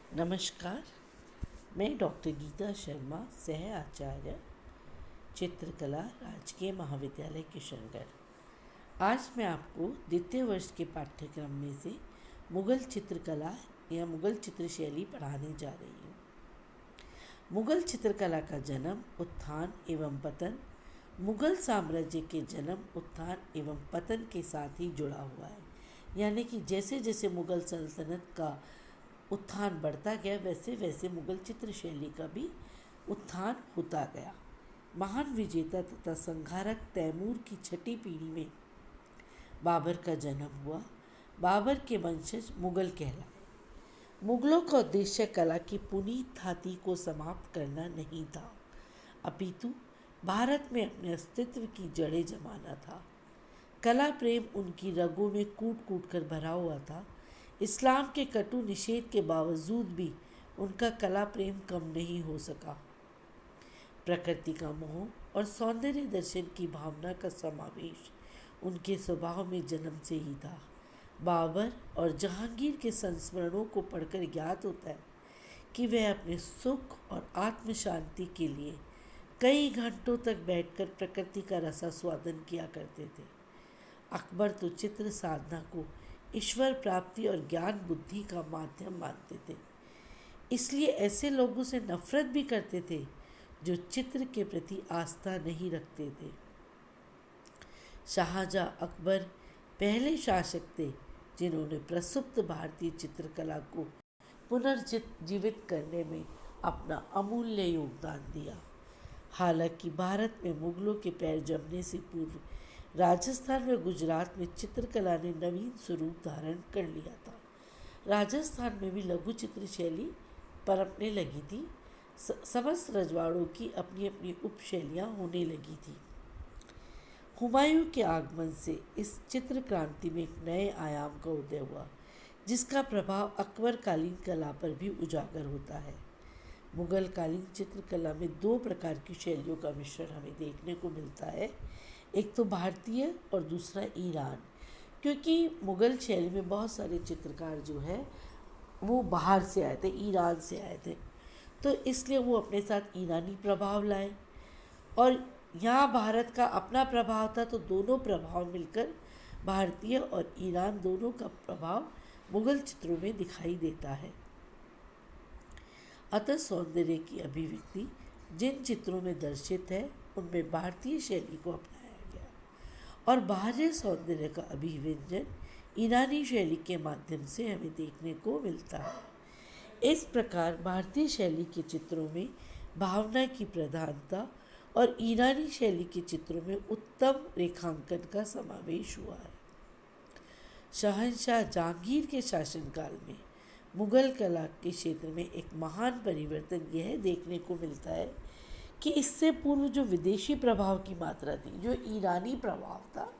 नमस्कार। मैं डॉक्टर गीता शर्मा, सह आचार्य, चित्रकला, राजकीय महाविद्यालय किशनगढ़। आज मैं आपको द्वितीय वर्ष के पाठ्यक्रम में से मुग़ल चित्रकला या मुग़ल चित्रशैली पढ़ाने जा रही हूँ। मुग़ल चित्रकला का जन्म, उत्थान एवं पतन मुग़ल साम्राज्य के जन्म, उत्थान एवं पतन के साथ ही जुड़ा हुआ है। यानी कि जैसे जैसे मुग़ल सल्तनत का उत्थान बढ़ता गया, वैसे वैसे मुग़ल चित्रशैली का भी उत्थान होता गया। महान विजेता तथा संहारक तैमूर की छठी पीढ़ी में बाबर का जन्म हुआ। बाबर के वंशज मुग़ल कहलाए। मुग़लों का उद्देश्य कला की पुनीत धाती को समाप्त करना नहीं था, अपितु भारत में अपने अस्तित्व की जड़ें जमाना था। कला प्रेम उनकी रगों में कूट कूट कर भरा हुआ था। इस्लाम के कटु निषेध के बावजूद भी उनका कला प्रेम कम नहीं हो सका। प्रकृति का मोह और सौंदर्य दर्शन की भावना का समावेश उनके स्वभाव में जन्म से ही था। बाबर और जहांगीर के संस्मरणों को पढ़कर ज्ञात होता है कि वह अपने सुख और आत्म शांति के लिए कई घंटों तक बैठकर प्रकृति का रसास्वादन किया करते थे। अकबर तो चित्र साधना को ईश्वर प्राप्ति और ज्ञान बुद्धि का माध्यम मानते थे, इसलिए ऐसे लोगों से नफरत भी करते थे जो चित्र के प्रति आस्था नहीं रखते थे। शाहजहां अकबर पहले शासक थे जिन्होंने प्रसुप्त भारतीय चित्रकला को पुनर्जीवित करने में अपना अमूल्य योगदान दिया। हालांकि भारत में मुगलों के पैर जमने से पूर्व राजस्थान व गुजरात में चित्रकला ने नवीन स्वरूप धारण कर लिया था। राजस्थान में भी लघु चित्रशैली पनपने लगी थी। समस्त रजवाड़ों की अपनी अपनी उपशैलियाँ होने लगी थी। हुमायूं के आगमन से इस चित्र क्रांति में एक नए आयाम का उदय हुआ, जिसका प्रभाव अकबर कालीन कला पर भी उजागर होता है। मुगल कालीन चित्रकला में दो प्रकार की शैलियों का मिश्रण हमें देखने को मिलता है, एक तो भारतीय और दूसरा ईरान। क्योंकि मुग़ल शैली में बहुत सारे चित्रकार जो है वो बाहर से आए थे, ईरान से आए थे, तो इसलिए वो अपने साथ ईरानी प्रभाव लाए और यहाँ भारत का अपना प्रभाव था, तो दोनों प्रभाव मिलकर भारतीय और ईरान दोनों का प्रभाव मुग़ल चित्रों में दिखाई देता है। अतः सौंदर्य की अभिव्यक्ति जिन चित्रों में दर्शित है उनमें भारतीय शैली को अपनाया गया और बाहरी सौंदर्य का अभिव्यंजन ईरानी शैली के माध्यम से हमें देखने को मिलता है। इस प्रकार भारतीय शैली के चित्रों में भावना की प्रधानता और ईरानी शैली के चित्रों में उत्तम रेखांकन का समावेश हुआ है। शहंशाह जहांगीर के शासनकाल में मुग़ल कला के क्षेत्र में एक महान परिवर्तन यह देखने को मिलता है कि इससे पूर्व जो विदेशी प्रभाव की मात्रा थी, जो ईरानी प्रभाव था,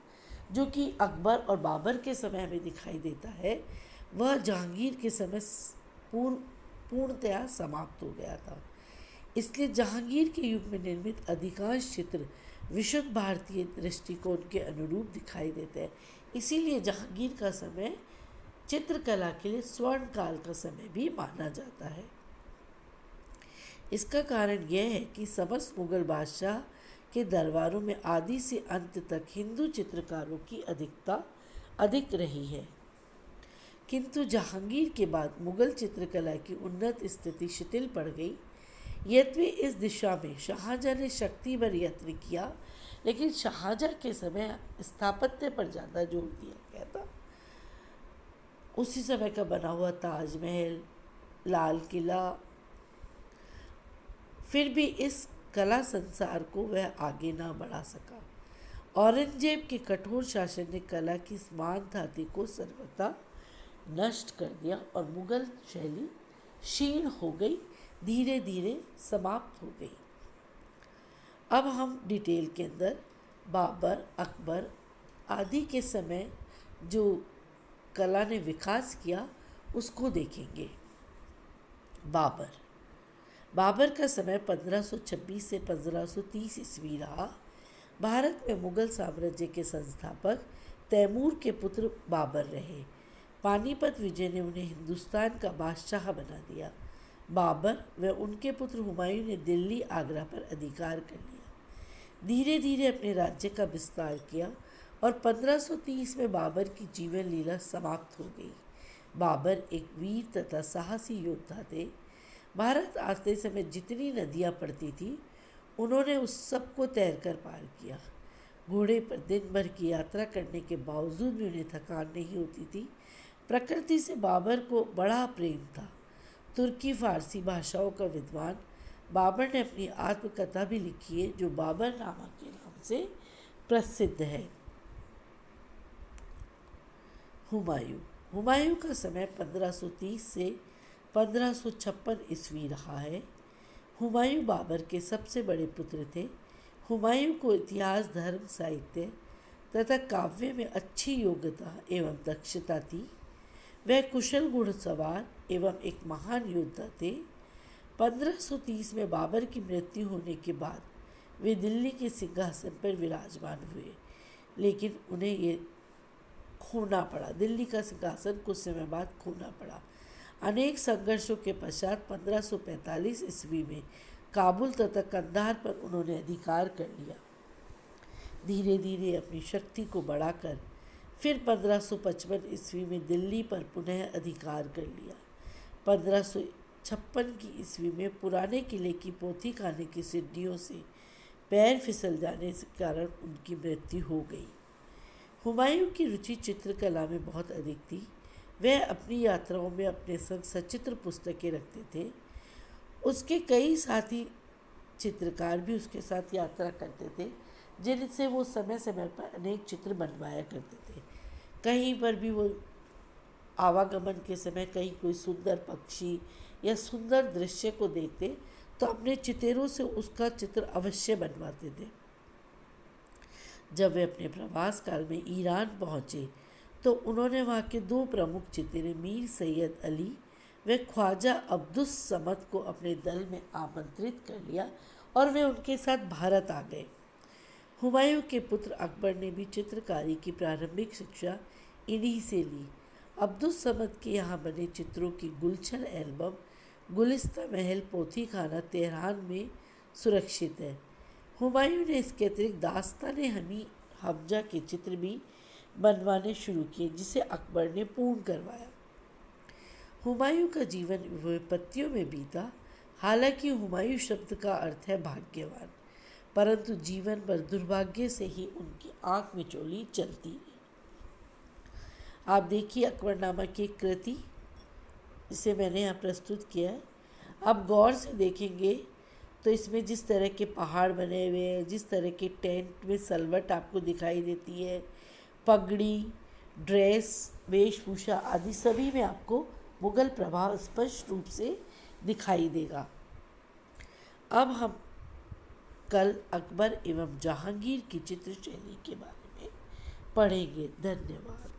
जो कि अकबर और बाबर के समय में दिखाई देता है, वह जहांगीर के समय पूर्णतया समाप्त हो गया था। इसलिए जहांगीर के युग में निर्मित अधिकांश चित्र विशुद्ध भारतीय दृष्टिकोण के अनुरूप दिखाई देते हैं। इसीलिए जहांगीर का समय चित्रकला के लिए स्वर्ण काल का समय भी माना जाता है। इसका कारण यह है कि समस्त मुग़ल बादशाह के दरबारों में आदि से अंत तक हिंदू चित्रकारों की अधिकता अधिक रही है, किंतु जहांगीर के बाद मुग़ल चित्रकला की उन्नत स्थिति शिथिल पड़ गई। यद्यपि इस दिशा में शाहजहां ने शक्ति भर यत्न किया, लेकिन शाहजहां के समय स्थापत्य पर ज़्यादा जोर दिया गया था। उसी समय का बना हुआ ताजमहल, लाल किला, फिर भी इस कला संसार को वह आगे ना बढ़ा सका। औरंगजेब के कठोर शासन ने कला की समान धाती को सर्वथा नष्ट कर दिया और मुग़ल शैली क्षीण हो गई, धीरे धीरे समाप्त हो गई। अब हम डिटेल के अंदर बाबर, अकबर आदि के समय जो कला ने विकास किया उसको देखेंगे। बाबर का समय 1526 से 1530 ईस्वी रहा। भारत में मुग़ल साम्राज्य के संस्थापक तैमूर के पुत्र बाबर रहे। पानीपत विजय ने उन्हें हिंदुस्तान का बादशाह बना दिया। बाबर व उनके पुत्र हुमायूं ने दिल्ली आगरा पर अधिकार कर लिया, धीरे धीरे अपने राज्य का विस्तार किया और 1530 में बाबर की जीवन लीला समाप्त हो गई। बाबर एक वीर तथा साहसी योद्धा थे। भारत आते समय जितनी नदियाँ पड़ती थी उन्होंने उस सब को तैरकर पार किया। घोड़े पर दिन भर की यात्रा करने के बावजूद भी उन्हें थकान नहीं होती थी। प्रकृति से बाबर को बड़ा प्रेम था। तुर्की फारसी भाषाओं का विद्वान बाबर ने अपनी आत्मकथा भी लिखी है जो बाबरनामा के नाम से प्रसिद्ध है। हुमायूं का समय 1530 से 1556 ईस्वी रहा है। हुमायूं बाबर के सबसे बड़े पुत्र थे। हुमायूं को इतिहास, धर्म, साहित्य तथा काव्य में अच्छी योग्यता एवं दक्षता थी। वह कुशल घुड़सवार एवं एक महान योद्धा थे। 1530 में बाबर की मृत्यु होने के बाद वे दिल्ली के सिंहासन पर विराजमान हुए, लेकिन उन्हें ये खोना पड़ा। दिल्ली का सिंहासन कुछ समय बाद खोना पड़ा। अनेक संघर्षों के पश्चात 1545 ईस्वी में काबुल तथा कंधार पर उन्होंने अधिकार कर लिया। धीरे धीरे अपनी शक्ति को बढ़ाकर फिर 1555 ईस्वी में दिल्ली पर पुनः अधिकार कर लिया। 1556 की ईस्वी में पुराने किले की पोथी खाने की सीढ़ियों से पैर फिसल जाने के कारण उनकी मृत्यु हो गई। हुमायूं की रुचि चित्रकला में बहुत अधिक थी। वह अपनी यात्राओं में अपने संग सचित्र पुस्तकें रखते थे। उसके कई साथी चित्रकार भी उसके साथ यात्रा करते थे, जिनसे वो समय समय पर अनेक चित्र बनवाया करते थे। कहीं पर भी वो आवागमन के समय कहीं कोई सुंदर पक्षी या सुंदर दृश्य को देखते तो अपने चितेरों से उसका चित्र अवश्य बनवाते थे। जब वे अपने प्रवास काल में ईरान पहुँचे तो उन्होंने वहाँ के दो प्रमुख चितेरे मीर सैयद अली व ख्वाजा अब्दुस समद को अपने दल में आमंत्रित कर लिया और वे उनके साथ भारत आ गए। हुमायूं के पुत्र अकबर ने भी चित्रकारी की प्रारंभिक शिक्षा इन्हीं से ली। अब्दुस समद के यहाँ बने चित्रों की गुलशन एल्बम गुलिस्ता महल पोथी खाना तेहरान में सुरक्षित है। हुमायूं ने इसके अतिरिक्त दास्तान हमजा के चित्र भी बनवाने शुरू किए, जिसे अकबर ने पूर्ण करवाया। हुमायूं का जीवन विपत्तियों में बीता। हालांकि हुमायूं शब्द का अर्थ है भाग्यवान, परंतु जीवन भर दुर्भाग्य से ही उनकी आंख मिचौली चलती रही। आप देखिए अकबरनामा की कृति, इसे मैंने यहाँ प्रस्तुत किया है। आप गौर से देखेंगे तो इसमें जिस तरह के पहाड़ बने हुए हैं, जिस तरह के टेंट में सलवट आपको दिखाई देती है, पगड़ी, ड्रेस, वेशभूषा आदि सभी में आपको मुगल प्रभाव स्पष्ट रूप से दिखाई देगा। अब हम कल अकबर एवं जहांगीर की चित्र शैली के बारे में पढ़ेंगे। धन्यवाद।